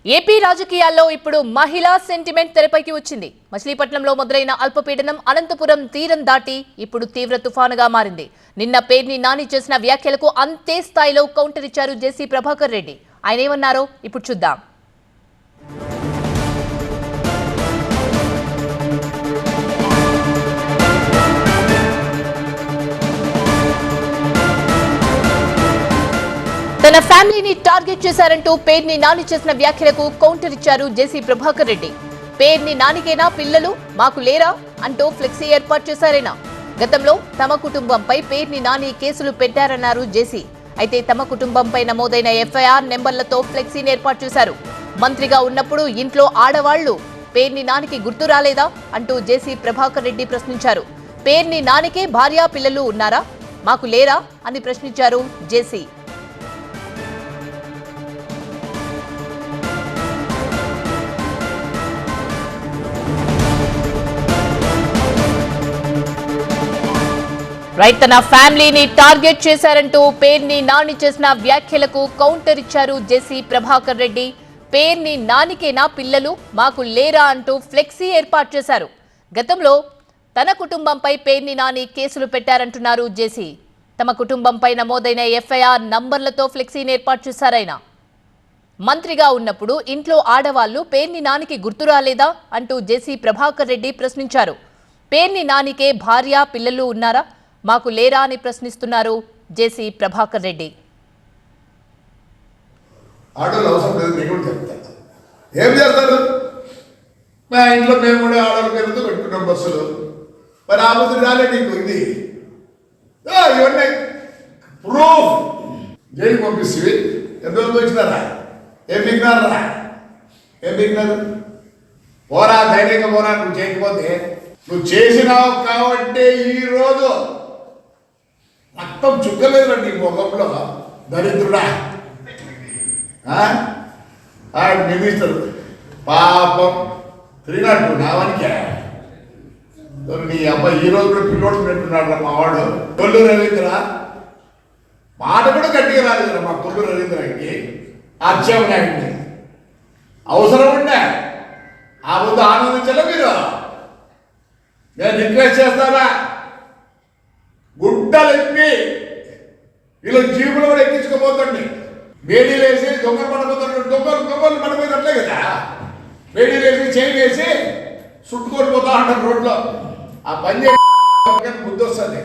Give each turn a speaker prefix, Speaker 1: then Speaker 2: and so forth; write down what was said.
Speaker 1: AP రాజకీయాల్లో ఇప్పుడు మహిళా సెంటిమెంట్ తెరపైకి వచ్చింది. మచిలీపట్నంలో మొదలైన అల్పపీడనం అనంతపురం తీరం దాటి ఇప్పుడు తీవ్ర తుఫానుగా మారింది. నిన్న పేర్ని నాని చేసిన వ్యాఖ్యలకు అంతే స్థాయిలో కౌంటర్ ఇచ్చారు జేసీ ప్రభాకర్ రెడ్డి. ఆయన ఏమన్నారో ఇప్పుడు చూద్దాం. తన ఫ్యామిలీని టార్గెట్ చేశారంటూ పేర్ని నాని చేసిన వ్యాఖ్యలకు కౌంటర్ ఇచ్చారు జేసీ ప్రభాకర్ రెడ్డి. పేర్ని నానికేనా పిల్లలు, మాకు లేరా అంటూ ఫ్లెక్సీ ఏర్పాటు చేశారైనా. గతంలో తమ కుటుంబంపై పేర్ని నాని కేసులు పెట్టారన్నారు జేసీ. అయితే తమ కుటుంబంపై నమోదైన ఎఫ్ఐఆర్ నెంబర్లతో ఫ్లెక్సీని ఏర్పాటు చేశారు. మంత్రిగా ఉన్నప్పుడు ఇంట్లో ఆడవాళ్లు పేర్ని నానికి గుర్తు రాలేదా అంటూ జేసీ ప్రభాకర్ రెడ్డి ప్రశ్నించారు. పేర్ని నానికే భార్యా పిల్లలు ఉన్నారా, మాకు లేరా అని ప్రశ్నించారు జేసీ. తన ఫ్యామిలీని టార్గెట్ చేశారంటూ పేర్ని నాని చేసిన వ్యాఖ్యలకు కౌంటర్ ఇచ్చారు జేసీ ప్రభాకర్ రెడ్డి. పేర్ని నానికేనా పిల్లలు, మాకు లేరా అంటూ ఫ్లెక్సీ ఏర్పాటు చేశారు. గతంలో తన కుటుంబంపై పేర్ని నాని కేసులు పెట్టారంటున్నారు జేసీ. తమ కుటుంబంపై నమోదైన ఎఫ్ఐఆర్ నంబర్లతో ఫ్లెక్సీని ఏర్పాటు చేశారాయన. మంత్రిగా ఉన్నప్పుడు ఇంట్లో ఆడవాళ్లు పేర్ని నానికి గుర్తు రాలేదా అంటూ జేసీ ప్రభాకర్ రెడ్డి ప్రశ్నించారు. పేర్ని నానికే భార్య పిల్లలు ఉన్నారా, మాకు లేరా అని ప్రశ్నిస్తున్నారు జేసీ ప్రభాకర్ రెడ్డి.
Speaker 2: ఆటోలు అవసరం లేదు, మీకు కూడా చెప్తాను. ఏం చేస్తారు? మా ఇంట్లో మేము కూడా ఆటోల పేరుతో పెట్టుకున్నాం బస్సులు. మరి ఆ బస్సు రాలే నీకు ఇది ఇవన్నీ ప్రూఫ్. జైలు పంపిస్తే ఎంత రోజులు వచ్చినారా? ఏం మిగిలినారా? ఏం మిగిలినారు? పోరా, ధైర్యంగా పోరా. నువ్వు చేయకపోతే నువ్వు చేసినావు కాబట్టి ఈరోజు రక్తం చుక్కలేదు నీ ముఖంలో. దరిద్రుడా నిర్మిస్తారు పాపం తిరిగినట్టు నావనికే. నీ అబ్బాయి ఈ రోజు కూడా పిల్లోడు పెట్టున్నాడు మా వాడు కొల్లు రవీంద్ర. మాట కూడా గట్టిగా రాలేదు మా కొల్లు రవీంద్రకి, అచ్చెన్నాయుడిని. అవసరం ఉండే ఆ ముందు ఆనందించలే మీరు. నేను రిక్వెస్ట్ చేస్తారా, గుడ్డలు ఎక్కి వీళ్ళు జీపులు కూడా ఎక్కించుకోపోతండి. వేడీలు వేసి దొంగలు పడిపోతాడు. దొంగలు పడిపోయినట్లే కదా. వేడీలు వేసి చేయి వేసి చుట్టుకొని పోతా ఉంటారు రోడ్లో. ఆ పని బుద్ధి వస్తుంది.